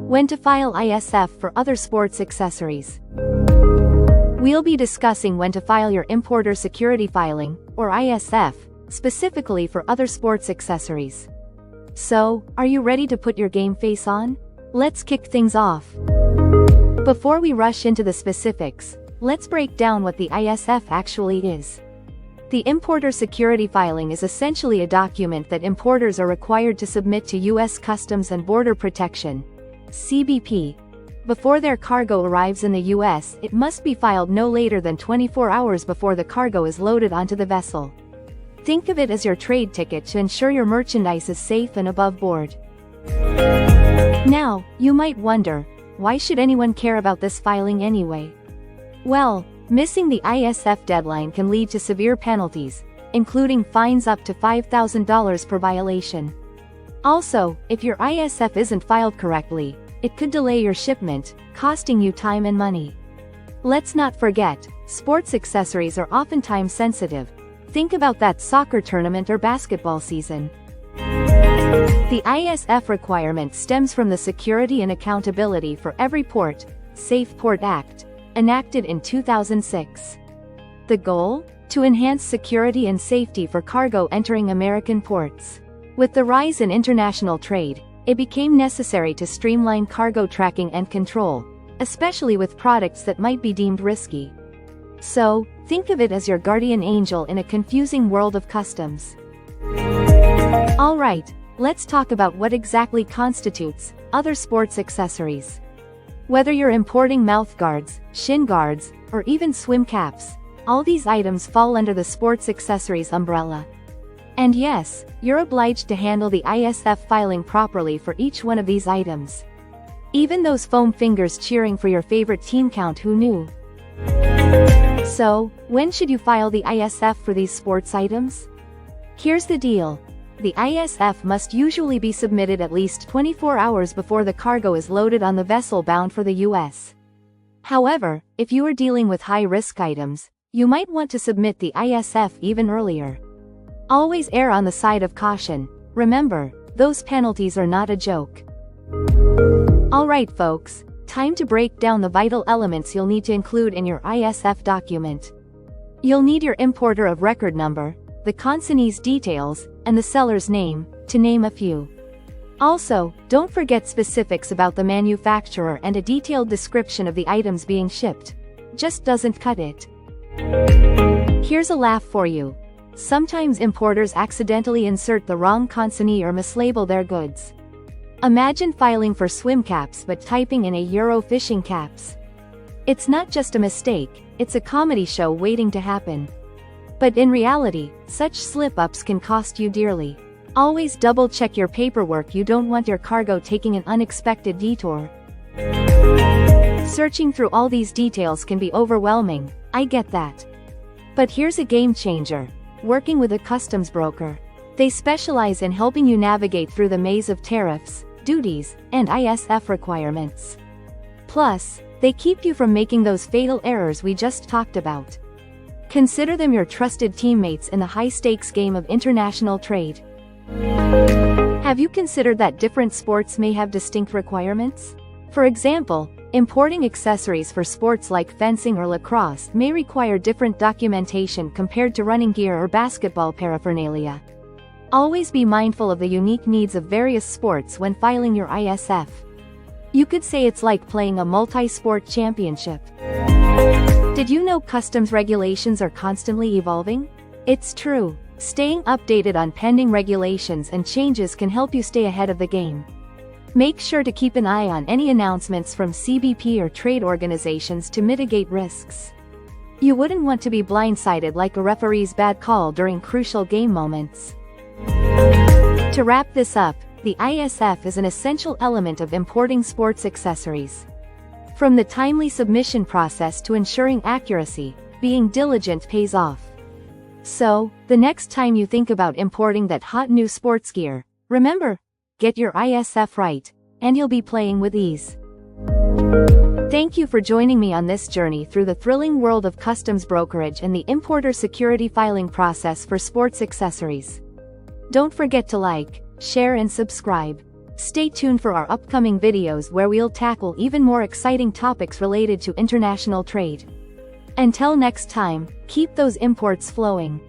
When to file ISF for other sports accessories. We'll be discussing when to file your importer security filing, or ISF, specifically for other sports accessories. So, are you ready to put your game face on? Let's kick things off. Before we rush into the specifics, let's break down what the ISF actually is. The importer security filing is essentially a document that importers are required to submit to U.S. Customs and Border Protection, CBP. Before their cargo arrives in the U.S., it must be filed no later than 24 hours before the cargo is loaded onto the vessel. Think of it as your trade ticket to ensure your merchandise is safe and above board. Now, you might wonder, why should anyone care about this filing anyway? Well, missing the ISF deadline can lead to severe penalties, including fines up to $5,000 per violation. Also, if your ISF isn't filed correctly, it could delay your shipment, costing you time and money. Let's not forget, sports accessories are oftentimes sensitive. Think about that soccer tournament or basketball season. The ISF requirement stems from the Security and Accountability for Every Port, Safe Port Act, enacted in 2006. The goal? To enhance security and safety for cargo entering American ports. With the rise in international trade, it became necessary to streamline cargo tracking and control, especially with products that might be deemed risky. So, think of it as your guardian angel in a confusing world of customs. Alright, let's talk about what exactly constitutes other sports accessories. Whether you're importing mouth guards, shin guards, or even swim caps, all these items fall under the sports accessories umbrella. And yes, you're obliged to handle the ISF filing properly for each one of these items. Even those foam fingers cheering for your favorite team count, who knew? So, when should you file the ISF for these sports items? Here's the deal. The ISF must usually be submitted at least 24 hours before the cargo is loaded on the vessel bound for the US. However, if you are dealing with high-risk items, you might want to submit the ISF even earlier. Always err on the side of caution. Remember, those penalties are not a joke. Alright folks, time to break down the vital elements you'll need to include in your ISF document. You'll need your importer of record number, the consignee's details, and the seller's name, to name a few. Also, don't forget specifics about the manufacturer and a detailed description of the items being shipped. Just doesn't cut it. Here's a laugh for you. Sometimes importers accidentally insert the wrong consignee or mislabel their goods. Imagine filing for swim caps but typing in a Euro fishing caps. It's not just a mistake, it's a comedy show waiting to happen. But in reality, such slip-ups can cost you dearly. Always double-check your paperwork. You don't want your cargo taking an unexpected detour. Searching through all these details can be overwhelming, I get that. But here's a game changer. Working with a customs broker. They specialize in helping you navigate through the maze of tariffs, duties, and ISF requirements. Plus, they keep you from making those fatal errors we just talked about. Consider them your trusted teammates in the high-stakes game of international trade. Have you considered that different sports may have distinct requirements? For example, importing accessories for sports like fencing or lacrosse may require different documentation compared to running gear or basketball paraphernalia. Always be mindful of the unique needs of various sports when filing your ISF. You could say it's like playing a multi-sport championship. Did you know customs regulations are constantly evolving? It's true. Staying updated on pending regulations and changes can help you stay ahead of the game. Make sure to keep an eye on any announcements from CBP or trade organizations to mitigate risks. You wouldn't want to be blindsided like a referee's bad call during crucial game moments. To wrap this up, the ISF is an essential element of importing sports accessories. From the timely submission process to ensuring accuracy, being diligent pays off. So, the next time you think about importing that hot new sports gear, remember, get your ISF right, and you'll be playing with ease. Thank you for joining me on this journey through the thrilling world of customs brokerage and the importer security filing process for sports accessories. Don't forget to like, share and subscribe. Stay tuned for our upcoming videos where we'll tackle even more exciting topics related to international trade. Until next time, keep those imports flowing.